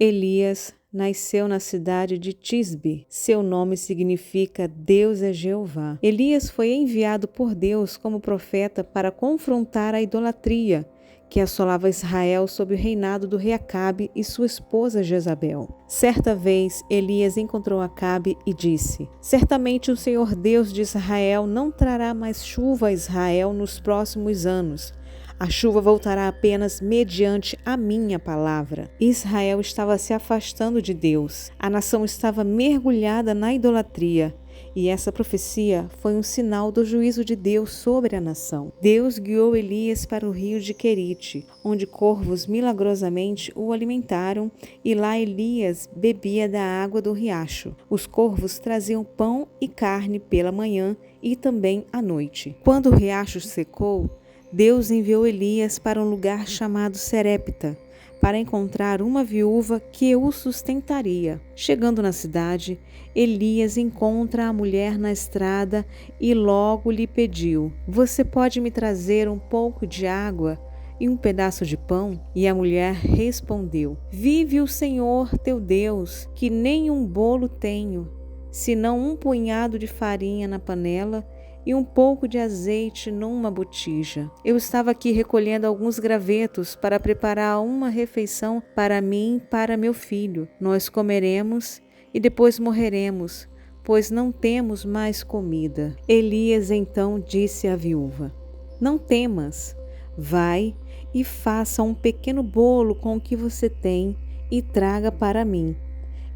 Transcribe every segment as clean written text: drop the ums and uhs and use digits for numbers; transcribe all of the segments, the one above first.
Elias nasceu na cidade de Tisbe. Seu nome significa Deus é Jeová. Elias foi enviado por Deus como profeta para confrontar a idolatria que assolava Israel sob o reinado do rei Acabe e sua esposa Jezabel. Certa vez, Elias encontrou Acabe e disse: Certamente o Senhor Deus de Israel não trará mais chuva a Israel nos próximos anos. A chuva voltará apenas mediante a minha palavra. Israel estava se afastando de Deus. A nação estava mergulhada na idolatria. E essa profecia foi um sinal do juízo de Deus sobre a nação. Deus guiou Elias para o rio de Querite, onde corvos milagrosamente o alimentaram, e lá Elias bebia da água do riacho. Os corvos traziam pão e carne pela manhã e também à noite. Quando o riacho secou, Deus enviou Elias para um lugar chamado Serepta, para encontrar uma viúva que o sustentaria. Chegando na cidade, Elias encontra a mulher na estrada e logo lhe pediu: Você pode me trazer um pouco de água e um pedaço de pão? E a mulher respondeu: Vive o Senhor teu Deus, que nem um bolo tenho, senão um punhado de farinha na panela e um pouco de azeite numa botija. Eu estava aqui recolhendo alguns gravetos para preparar uma refeição para mim e para meu filho. Nós comeremos e depois morreremos, pois não temos mais comida. Elias então disse à viúva: Não temas, vai e faça um pequeno bolo com o que você tem e traga para mim,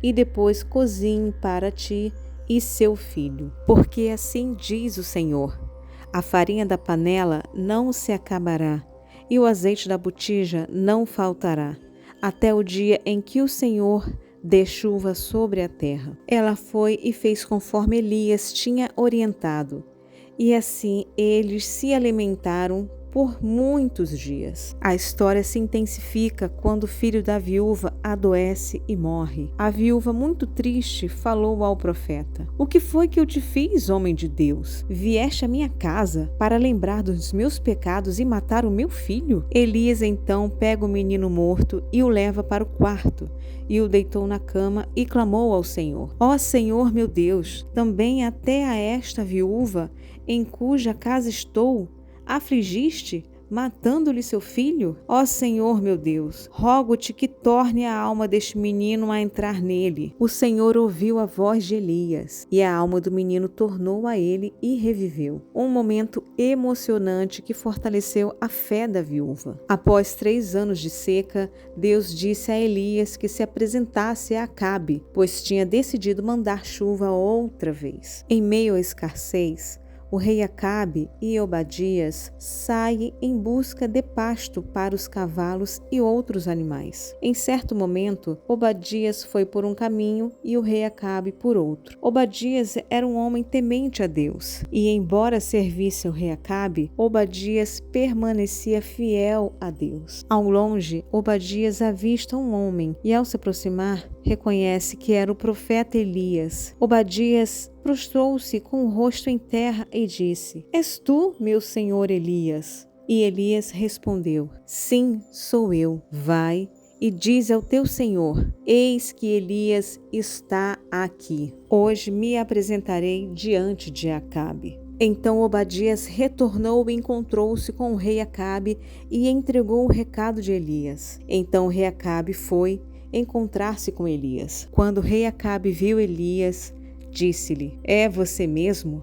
e depois cozinhe para ti e seu filho. Porque assim diz o Senhor: a farinha da panela não se acabará, e o azeite da botija não faltará, até o dia em que o Senhor dê chuva sobre a terra. Ela foi e fez conforme Elias tinha orientado, e assim eles se alimentaram por muitos dias. A história se intensifica quando o filho da viúva adoece e morre. A viúva, muito triste, falou ao profeta: O que foi que eu te fiz, homem de Deus? Vieste à minha casa para lembrar dos meus pecados e matar o meu filho? Elias então pega o menino morto e o leva para o quarto, e o deitou na cama e clamou ao Senhor: Ó Senhor meu Deus, também até a esta viúva, em cuja casa estou, afligiste, matando-lhe seu filho? Ó Senhor meu Deus, rogo-te que torne a alma deste menino a entrar nele. O Senhor ouviu a voz de Elias, e a alma do menino tornou a ele e reviveu. Um momento emocionante que fortaleceu a fé da viúva. Após 3 anos de seca, Deus disse a Elias que se apresentasse a Acabe, pois tinha decidido mandar chuva outra vez. Em meio à escassez, o rei Acabe e Obadias saem em busca de pasto para os cavalos e outros animais. Em certo momento, Obadias foi por um caminho e o rei Acabe por outro. Obadias era um homem temente a Deus, e embora servisse ao rei Acabe, Obadias permanecia fiel a Deus. Ao longe, Obadias avista um homem e, ao se aproximar, reconhece que era o profeta Elias. Obadias prostrou-se com o rosto em terra e disse: És tu, meu senhor Elias? E Elias respondeu: Sim, sou eu. Vai e diz ao teu senhor: Eis que Elias está aqui. Hoje me apresentarei diante de Acabe. Então Obadias retornou e encontrou-se com o rei Acabe e entregou o recado de Elias. Então o rei Acabe foi encontrar-se com Elias. Quando o rei Acabe viu Elias, disse-lhe: É você mesmo,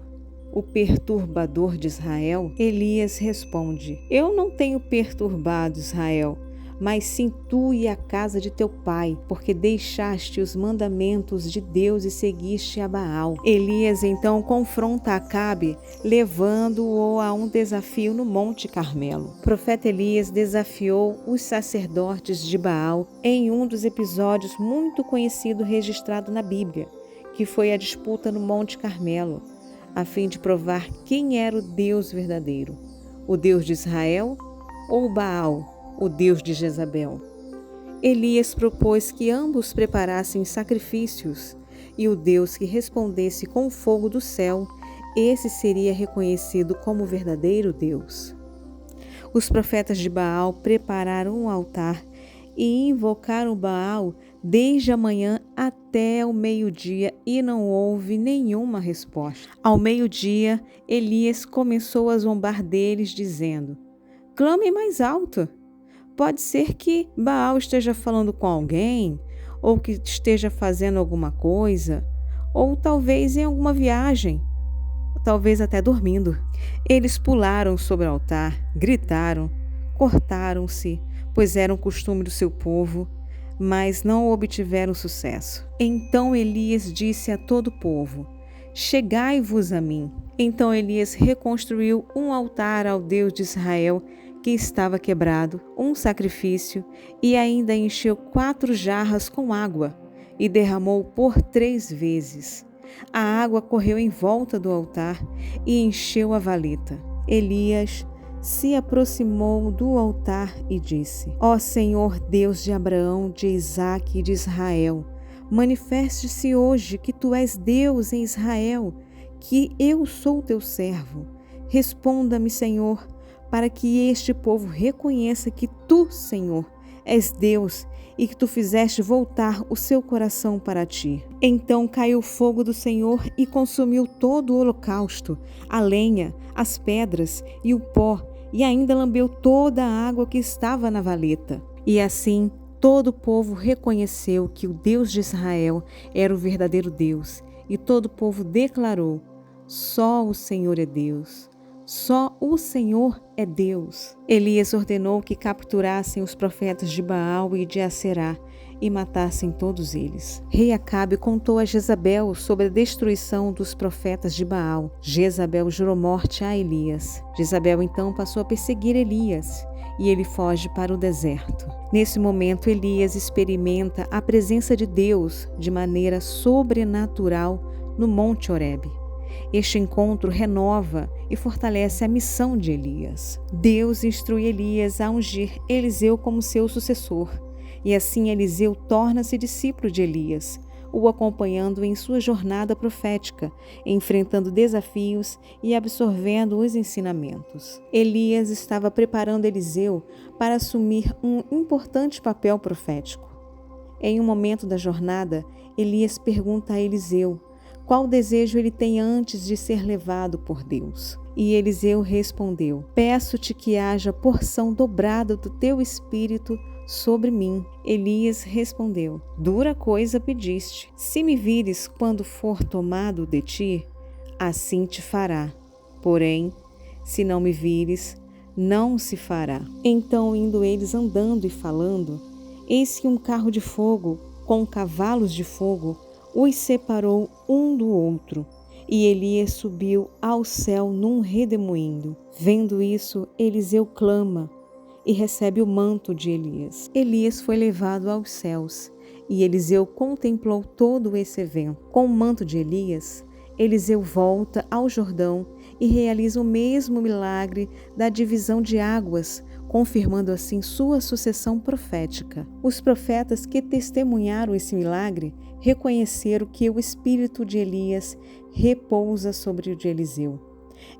o perturbador de Israel? Elias responde: Eu não tenho perturbado Israel, mas sim tu e a casa de teu pai, porque deixaste os mandamentos de Deus e seguiste a Baal. Elias então confronta Acabe, levando-o a um desafio no Monte Carmelo. O profeta Elias desafiou os sacerdotes de Baal em um dos episódios muito conhecido registrado na Bíblia, que foi a disputa no Monte Carmelo, a fim de provar quem era o Deus verdadeiro, o Deus de Israel ou Baal, o Deus de Jezabel. Elias propôs que ambos preparassem sacrifícios, e o Deus que respondesse com fogo do céu, esse seria reconhecido como o verdadeiro Deus. Os profetas de Baal prepararam um altar e invocaram Baal desde a manhã até o meio-dia e não houve nenhuma resposta. Ao meio-dia, Elias começou a zombar deles, dizendo: clamem mais alto. Pode ser que Baal esteja falando com alguém, ou que esteja fazendo alguma coisa, ou talvez em alguma viagem, talvez até dormindo. Eles pularam sobre o altar, gritaram, cortaram-se, pois era um costume do seu povo, mas não obtiveram sucesso. Então Elias disse a todo o povo: chegai-vos a mim. Então Elias reconstruiu um altar ao Deus de Israel que estava quebrado, um sacrifício, e ainda encheu 4 jarras com água, e derramou por 3 vezes. A água correu em volta do altar e encheu a valeta. Elias se aproximou do altar e disse: ó Senhor Deus de Abraão, de Isaque e de Israel, manifeste-se hoje que tu és Deus em Israel, que eu sou teu servo. Responda-me, Senhor, para que este povo reconheça que tu, Senhor, és Deus e que tu fizeste voltar o seu coração para ti. Então caiu o fogo do Senhor e consumiu todo o holocausto, a lenha, as pedras e o pó, e ainda lambeu toda a água que estava na valeta. E assim todo o povo reconheceu que o Deus de Israel era o verdadeiro Deus, e todo o povo declarou: só o Senhor é Deus. Só o Senhor é Deus. Elias ordenou que capturassem os profetas de Baal e de Aserá e matassem todos eles. Rei Acabe contou a Jezabel sobre a destruição dos profetas de Baal. Jezabel jurou morte a Elias. Jezabel então passou a perseguir Elias e ele foge para o deserto. Nesse momento, Elias experimenta a presença de Deus de maneira sobrenatural no Monte Horebe. Este encontro renova e fortalece a missão de Elias. Deus instrui Elias a ungir Eliseu como seu sucessor, e assim Eliseu torna-se discípulo de Elias, o acompanhando em sua jornada profética, enfrentando desafios e absorvendo os ensinamentos. Elias estava preparando Eliseu para assumir um importante papel profético. Em um momento da jornada, Elias pergunta a Eliseu qual desejo ele tem antes de ser levado por Deus. E Eliseu respondeu: peço-te que haja porção dobrada do teu espírito sobre mim. Elias respondeu: dura coisa pediste. Se me vires quando for tomado de ti, assim te fará. Porém, se não me vires, não se fará. Então, indo eles andando e falando, eis que um carro de fogo com cavalos de fogo os separou um do outro, e Elias subiu ao céu num redemoinho. Vendo isso, Eliseu clama e recebe o manto de Elias. Elias foi levado aos céus, e Eliseu contemplou todo esse evento. Com o manto de Elias, Eliseu volta ao Jordão e realiza o mesmo milagre da divisão de águas, confirmando assim sua sucessão profética. Os profetas que testemunharam esse milagre reconheceram que o espírito de Elias repousa sobre o de Eliseu.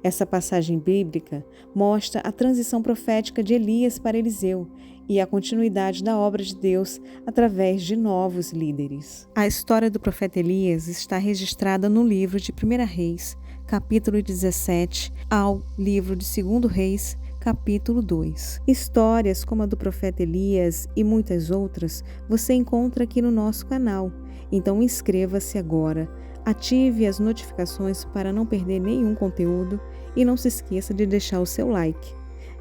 Essa passagem bíblica mostra a transição profética de Elias para Eliseu e a continuidade da obra de Deus através de novos líderes. A história do profeta Elias está registrada no livro de 1 Reis, capítulo 17, ao livro de 2 Reis, capítulo 2. Histórias como a do profeta Elias e muitas outras você encontra aqui no nosso canal. Então inscreva-se agora, ative as notificações para não perder nenhum conteúdo e não se esqueça de deixar o seu like.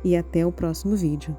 E até o próximo vídeo.